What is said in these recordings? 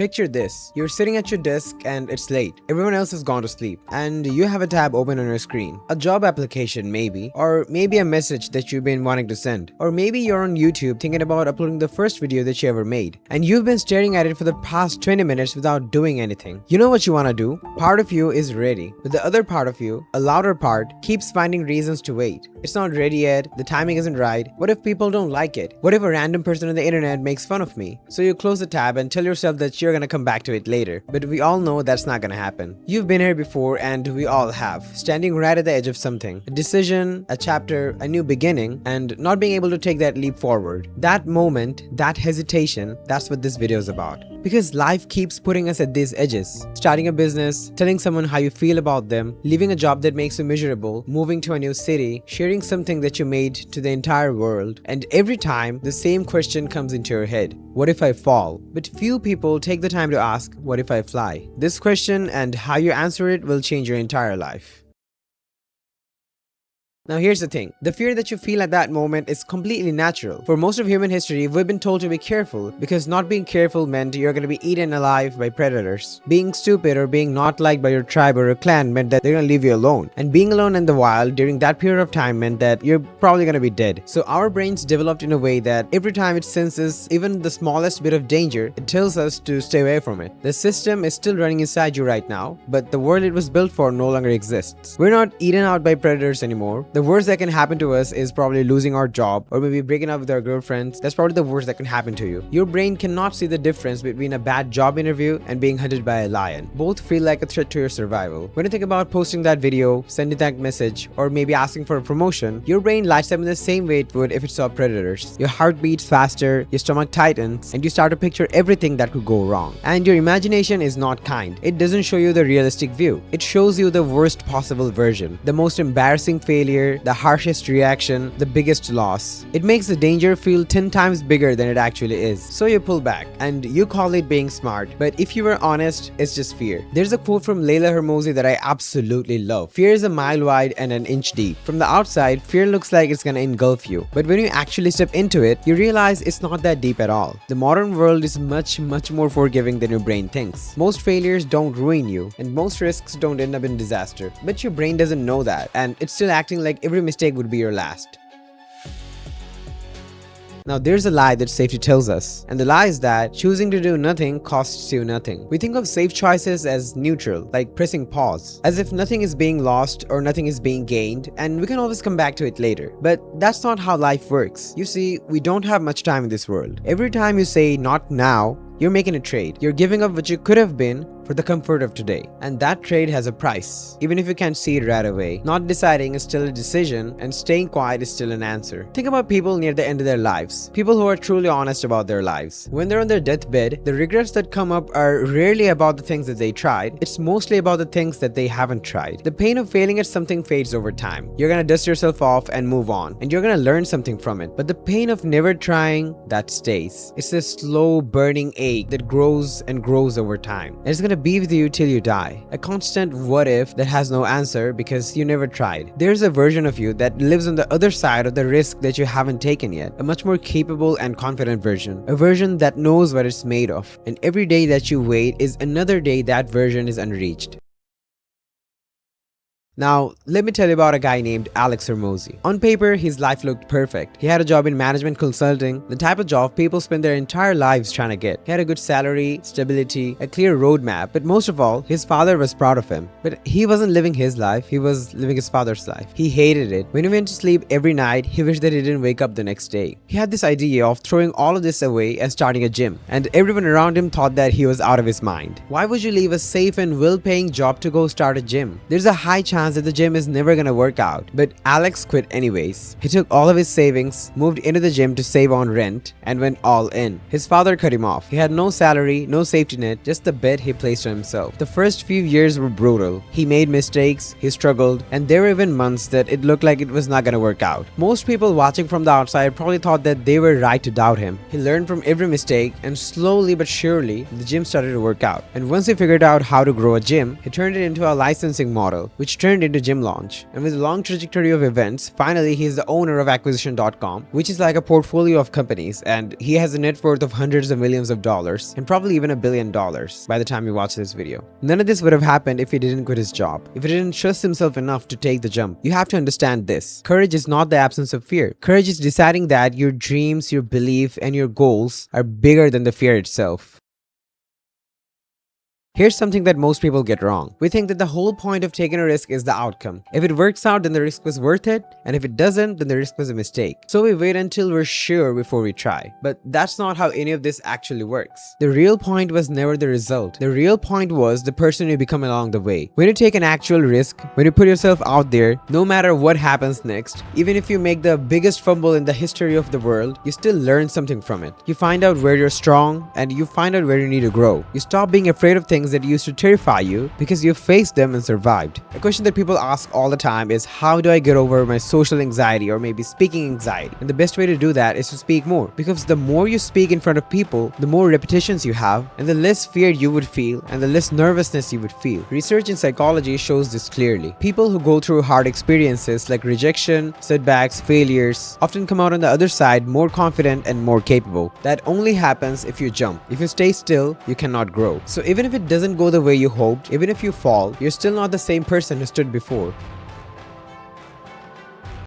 Picture this, you're sitting at your desk and it's late. Everyone else has gone to sleep and you have a tab open on your screen. A job application maybe, or maybe a message that you've been wanting to send. Or maybe you're on YouTube thinking about uploading the first video that you ever made. And you've been staring at it for the past 20 minutes without doing anything. You know what you want to do? Part of you is ready, but the other part of you, a louder part, keeps finding reasons to wait. It's not ready yet, the timing isn't right. What if people don't like it? What if a random person on the internet makes fun of me? So you close the tab and tell yourself that you're gonna come back to it later. But we all know that's not gonna happen. You've been here before and we all have. Standing right at the edge of something. A decision, a chapter, a new beginning, and not being able to take that leap forward. That moment, that hesitation, that's what this video is about. Because life keeps putting us at these edges. Starting a business, telling someone how you feel about them, leaving a job that makes you miserable, moving to a new city, sharing something that you made to the entire world. And every time, the same question comes into your head. What if I fall? But few people take the time to ask, what if I fly? This question and how you answer it will change your entire life. Now here's the thing, the fear that you feel at that moment is completely natural. For most of human history, we've been told to be careful because not being careful meant you're going to be eaten alive by predators. Being stupid or being not liked by your tribe or your clan meant that they're going to leave you alone. And being alone in the wild during that period of time meant that you're probably going to be dead. So our brains developed in a way that every time it senses even the smallest bit of danger, it tells us to stay away from it. The system is still running inside you right now, but the world it was built for no longer exists. We're not eaten out by predators anymore. The worst that can happen to us is probably losing our job or maybe breaking up with our girlfriends. That's probably the worst that can happen to you. Your brain cannot see the difference between a bad job interview and being hunted by a lion. Both feel like a threat to your survival. When you think about posting that video, sending that message, or maybe asking for a promotion, your brain lights up in the same way it would if it saw predators. Your heart beats faster, your stomach tightens, and you start to picture everything that could go wrong. And your imagination is not kind. It doesn't show you the realistic view. It shows you the worst possible version, the most embarrassing failure, the harshest reaction, the biggest loss. It makes the danger feel 10 times bigger than it actually is. So you pull back and you call it being smart. But if you were honest, it's just fear. There's a quote from Layla Hermosi that I absolutely love. Fear is a mile wide and an inch deep. From the outside, fear looks like it's gonna engulf you. But when you actually step into it, you realize it's not that deep at all. The modern world is much more forgiving than your brain thinks. Most failures don't ruin you and most risks don't end up in disaster. But your brain doesn't know that and it's still acting like every mistake would be your last. Now there's a lie that safety tells us, and the lie is that choosing to do nothing costs you nothing. We think of safe choices as neutral, like pressing pause, as if nothing is being lost or nothing is being gained, and we can always come back to it later. But that's not how life works. You see, we don't have much time in this world. Every time you say not now, you're making a trade. You're giving up what you could have been for the comfort of today. And that trade has a price, even if you can't see it right away. Not deciding is still a decision, and staying quiet is still an answer. Think about people near the end of their lives. People who are truly honest about their lives. When they're on their deathbed, the regrets that come up are rarely about the things that they tried. It's mostly about the things that they haven't tried. The pain of failing at something fades over time. You're gonna dust yourself off and move on, and you're gonna learn something from it. But the pain of never trying, that stays. It's a slow burning ache that grows and grows over time. And it's gonna be with you till you die. A constant what if that has no answer because you never tried. There's a version of you that lives on the other side of the risk that you haven't taken yet. A much more capable and confident version. A version that knows what it's made of. And every day that you wait is another day that version is unreached. Now, let me tell you about a guy named Alex Hermosi. On paper, his life looked perfect. He had a job in management consulting, the type of job people spend their entire lives trying to get. He had a good salary, stability, a clear roadmap, but most of all, his father was proud of him. But he wasn't living his life, he was living his father's life. He hated it. When he went to sleep every night, he wished that he didn't wake up the next day. He had this idea of throwing all of this away and starting a gym, and everyone around him thought that he was out of his mind. Why would you leave a safe and well-paying job to go start a gym? There's a high chance that the gym is never gonna work out. But Alex quit anyways. He took all of his savings, moved into the gym to save on rent, and went all in. His father cut him off. He had no salary, no safety net, just the bet he placed on himself. The first few years were brutal. He made mistakes, he struggled, and there were even months that it looked like it was not gonna work out. Most people watching from the outside probably thought that they were right to doubt him. He learned from every mistake, and slowly but surely, the gym started to work out. And once he figured out how to grow a gym, he turned it into a licensing model, which turned turned into gym launch. And with a long trajectory of events, finally he is the owner of acquisition.com, which is like a portfolio of companies, and he has a net worth of hundreds of millions of dollars and probably even $1 billion by the time you watch this video. None of this would have happened if he didn't quit his job, if he didn't trust himself enough to take the jump. You have to understand this. Courage is not the absence of fear. Courage is deciding that your dreams, your belief, and your goals are bigger than the fear itself. Here's something that most people get wrong. We think that the whole point of taking a risk is the outcome. If it works out, then the risk was worth it, and if it doesn't, then the risk was a mistake. So we wait until we're sure before we try. But that's not how any of this actually works. The real point was never the result. The real point was the person you become along the way. When you take an actual risk, when you put yourself out there, no matter what happens next, even if you make the biggest fumble in the history of the world, you still learn something from it. You find out where you're strong, and you find out where you need to grow. You stop being afraid of things that used to terrify you because you faced them and survived. A question that people ask all the time is, how do I get over my social anxiety or maybe speaking anxiety? And the best way to do that is to speak more, because the more you speak in front of people, the more repetitions you have, and the less fear you would feel and the less nervousness you would feel. Research in psychology shows this clearly. People who go through hard experiences like rejection, setbacks, failures often come out on the other side more confident and more capable. That only happens if you jump. If you stay still, you cannot grow. So even if it doesn't go the way you hoped, even if you fall, you're still not the same person who stood before.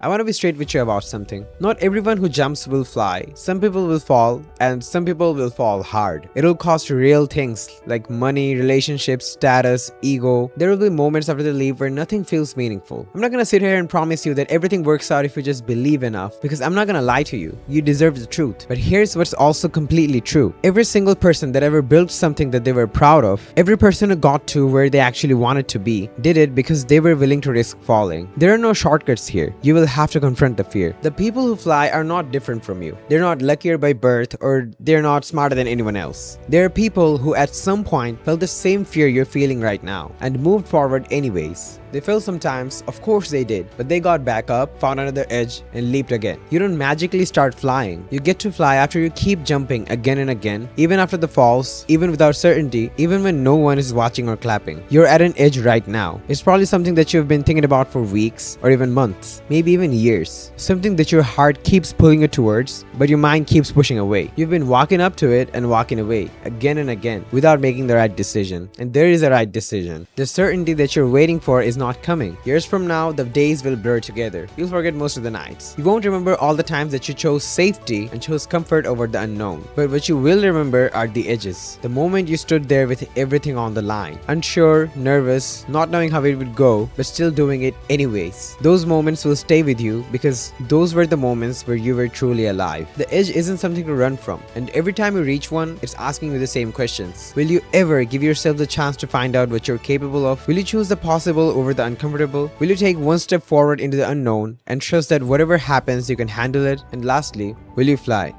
I want to be straight with you about something. Not everyone who jumps will fly. Some people will fall, and some people will fall hard. It'll cost real things like money, relationships, status, ego. There will be moments after they leave where nothing feels meaningful. I'm not gonna sit here and promise you that everything works out if you just believe enough, because I'm not gonna lie to you. You deserve the truth. But here's what's also completely true. Every single person that ever built something that they were proud of, every person who got to where they actually wanted to be, did it because they were willing to risk falling. There are no shortcuts here. You will have to confront the fear. The people who fly are not different from you. They're not luckier by birth, or they're not smarter than anyone else. There are people who at some point felt the same fear you're feeling right now and moved forward anyways. They fell sometimes, of course they did, but they got back up, found another edge, and leaped again. You don't magically start flying. You get to fly after you keep jumping again and again, even after the falls, even without certainty, even when no one is watching or clapping. You're at an edge right now. It's probably something that you've been thinking about for weeks, or even months, maybe even years. Something that your heart keeps pulling you towards, but your mind keeps pushing away. You've been walking up to it and walking away, again and again, without making the right decision. And there is a right decision. The certainty that you're waiting for is not coming. Years from now, the days will blur together. You'll forget most of the nights. You won't remember all the times that you chose safety and chose comfort over the unknown. But what you will remember are the edges. The moment you stood there with everything on the line. Unsure, nervous, not knowing how it would go, but still doing it anyways. Those moments will stay with you because those were the moments where you were truly alive. The edge isn't something to run from. And every time you reach one, it's asking you the same questions. Will you ever give yourself the chance to find out what you're capable of? Will you choose the possible over the uncomfortable? Will you take one step forward into the unknown and trust that whatever happens, you can handle it? And lastly, will you fly?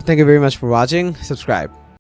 Thank you very much for watching. Subscribe.